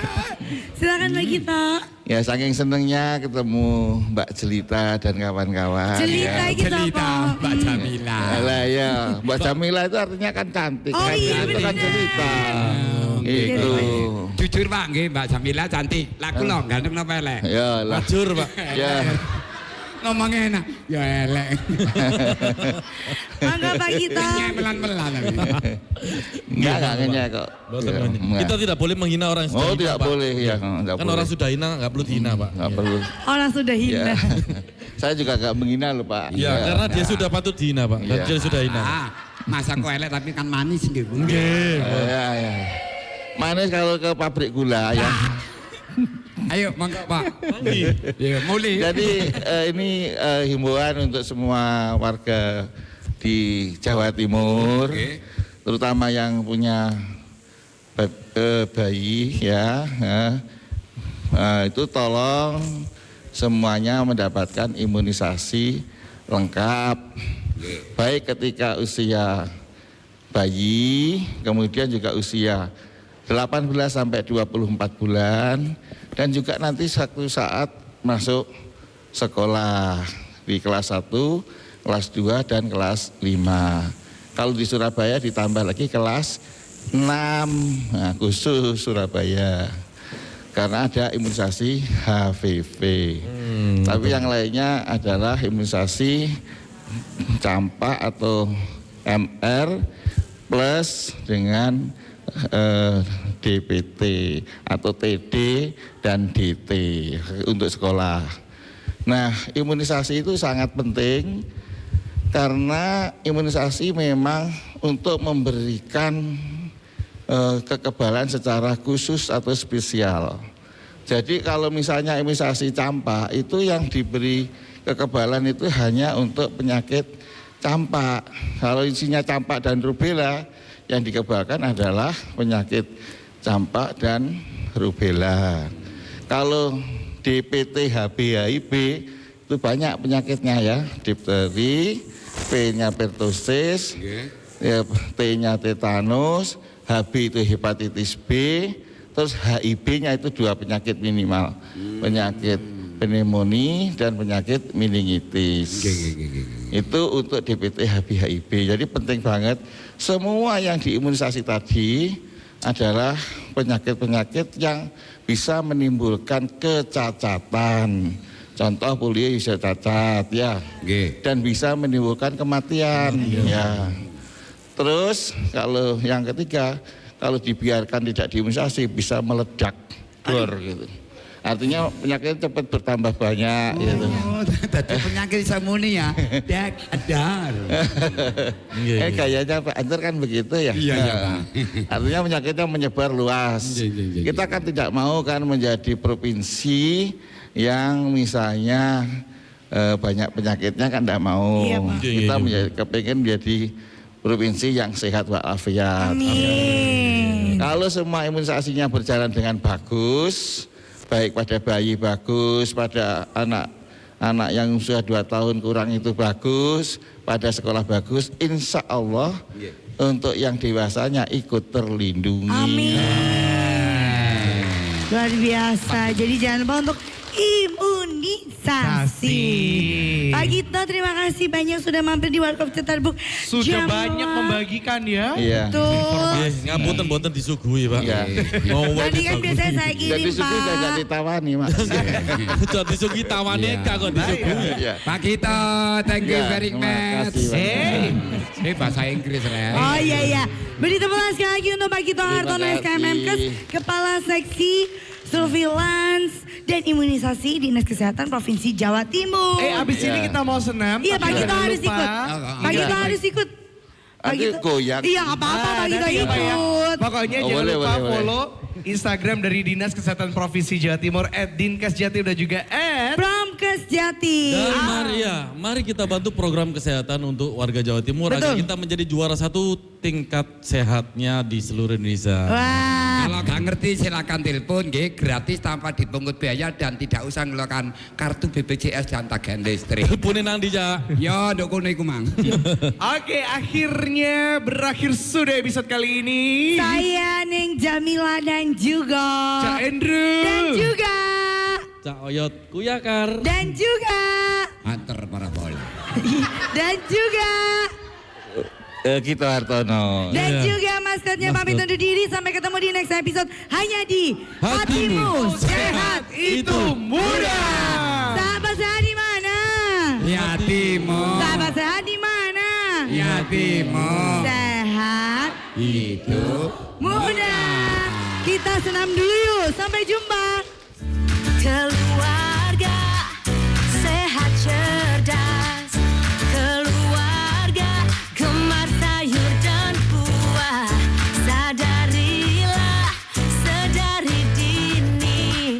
Silakan Pak Gito. Ya saking senengnya ketemu Mbak Jelita dan kawan-kawan. Jelita ya. gitu Jelita apa? Mbak Jamila. Alah ya, Mbak Jamila itu artinya kan cantik. Oh, kan? iya, Itu kan benar. Jelita. Gitu. Itu. Jujur Pak, nggih Mbak Jamila cantik. Laku lo ganteng napa elek? Ya lah. Majur, Pak. Ya. Ngomongnya enak. Ya elek. Bangga Pak Gito. Melan-melan tapi. Enggak ngenyek kok. Boten Ya, banyak. enggak. Kita tidak boleh menghina orang yang sudah Oh hina, tidak Pak. boleh ya. Enggak Kan boleh. orang sudah hina nggak perlu dihina, Pak. Enggak perlu. Orang sudah Ya. hina. Saya juga enggak menghina loh Pak. Iya, karena dia sudah patut dihina, Pak. Dan Iya. dia sudah hina. Ah, masa kok elek tapi kan manis nggih. Bu. Nggih. Ya, ya. Manis kalau ke pabrik gula ya. Ayo monggo Pak. Nggih. Ya, mulai. Jadi ini himbauan untuk semua warga di Jawa Timur, Oke. terutama yang punya bayi ya, itu tolong semuanya mendapatkan imunisasi lengkap, baik ketika usia bayi, kemudian juga usia 18 sampai 24 bulan dan juga nanti satu saat masuk sekolah di kelas 1, kelas 2 dan kelas 5. Kalau di Surabaya ditambah lagi kelas 6, nah, khusus Surabaya. Karena ada imunisasi HPV. Tapi yang lainnya adalah imunisasi campak atau MR plus dengan DPT atau TD dan DT untuk sekolah. Nah, imunisasi itu sangat penting karena imunisasi memang untuk memberikan kekebalan secara khusus atau spesial. Jadi kalau misalnya imunisasi campak itu yang diberi kekebalan itu hanya untuk penyakit campak. Kalau isinya campak dan rubella, yang dikebalkan adalah penyakit campak dan rubella. Kalau DPT, HB, HIV itu banyak penyakitnya ya, difteri, P-nya pertussis, ya, T-nya tetanus, HB itu hepatitis B, terus HIV-nya itu 2 penyakit minimal, penyakit pneumonia dan penyakit meningitis. Itu untuk DPT HIV. Jadi penting banget semua yang diimunisasi tadi adalah penyakit-penyakit yang bisa menimbulkan kecacatan. Contoh polio bisa cacat ya, dan bisa menimbulkan kematian ya. Terus kalau yang ketiga, kalau dibiarkan tidak diimunisasi bisa meledak gitu. Artinya penyakitnya cepat bertambah banyak gitu. Tadi penyakit samuni ya. Dar. Kayaknya Pak Anjar kan begitu ya. Iya, Pak. Artinya penyakitnya menyebar luas. Iya. Kita kan tidak mau kan menjadi provinsi yang misalnya banyak penyakitnya kan tidak mau. Iya, Pak. Kita kepengen menjadi provinsi yang sehat walafiat. Amin. Kalau semua imunisasinya berjalan dengan bagus, baik pada bayi bagus, pada anak yang sudah 2 tahun kurang itu bagus, pada sekolah bagus, insya Allah untuk yang dewasanya ikut terlindungi. Amin. Luar biasa. Jadi jangan lupa untuk imunisasi. Pak Gito, terima kasih banyak sudah mampir di Warkop Cetar Book. Sudah banyak membagikan ya. Iya. Betul. Ngapunten disuguhi Pak. Iya. Tadi kan biasanya saya Jadi kirim sudah Pak. tidak ditawani, Mak. Sudah disuguhi tawane kok disuguhi. Iya. Pak Gito, thank you Ya, very terima much. kasih, Pak. Ini bahasa Inggris ya. Oh iya. Beri tepuk tangan sekali lagi untuk Pak Gito Terima Hartono kasih. SKMMKes, Kepala Seksi Surveillance dan Imunisasi Dinas Kesehatan Provinsi Jawa Timur. Abis ini kita mau senam. Iya, tapi Pak Gito jangan harus lupa. ikut. Pak Gito harus ikut. Pak Nanti Gito. goyang. Iya, nggak apa-apa Pak Gito nanti apa ya? ikut. Pokoknya Oh, jangan boleh, lupa boleh. follow Instagram dari Dinas Kesehatan Provinsi Jawa Timur @dinkesjatim dan juga Promkes Jatim. Dan mari kita bantu program kesehatan untuk warga Jawa Timur agar Betul. kita menjadi juara 1 tingkat sehatnya di seluruh Indonesia. Wah. Kalau nggak ngerti silakan telepon, nggih, gratis tanpa dipungut biaya dan tidak usah ngeluarkan kartu BPJS dan tagihan listrik. Teleponin nang di Ja. Ya, nduk kono iku mang. Oke, akhirnya berakhir sudah episode kali ini. Saya Neng Jamila dan juga Cak Andrew. dan juga Cak Oyot Kuyakar. dan juga Antar para bola. dan juga Gito Hartono. dan juga maskotnya pamit undur diri. Sampai ketemu di next episode hanya di Hatimu Sehat Itu mudah. Sahabat sehat di mana? Yatimu. Sahabat sehat di mana? Yatimu. Sehat Hidup. mudah. Kita senam dulu yuk. Sampai jumpa. Keluarga sehat cerdas, keluarga gemar sayur dan buah. Sadarilah sedari dini,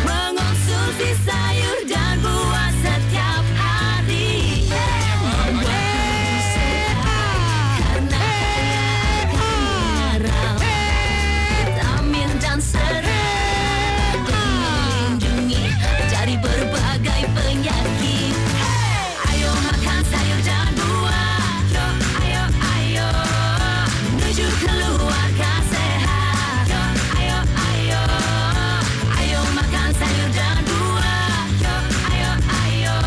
mengonsumsi sayur dan buah setiap hari. Membuatmu sehat karena mineral, vitamin dan serat. Dari berbagai penyakit. Ayo makan sayur dan buah. Ayo menuju keluarga sehat. Ayo makan sayur dan buah. Ayo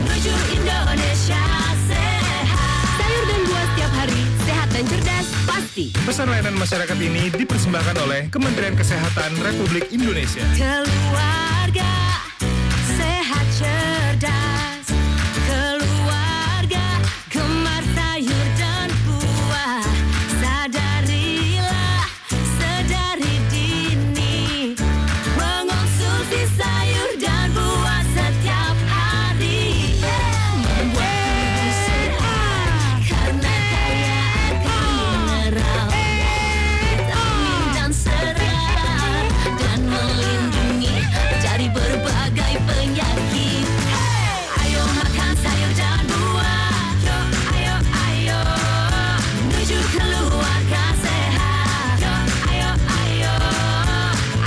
menuju Indonesia sehat. Sayur dan buah setiap hari, sehat dan cerdas pasti. Pesan layanan masyarakat ini dipersembahkan oleh Kementerian Kesehatan Republik Indonesia. Keluarga sehat cerdas, keluarga gemar sayur dan buah. Sadarilah sedari dini, mengonsumsi sayur dan buah setiap hari. Membuatmu sehat karena kaya akan mineral, vitamin dan serat, dan melindungi dari berbagai penyakit. Ayo makan sayur dan buah. Ayo menuju keluarga sehat.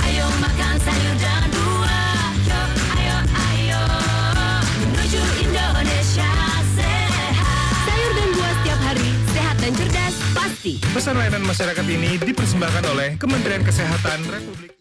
Ayo makan sayur dan buah. Ayo menuju Indonesia sehat. Sayur dan buah setiap hari, sehat dan cerdas pasti. Pesan layanan masyarakat ini dipersembahkan oleh Kementerian Kesehatan Republik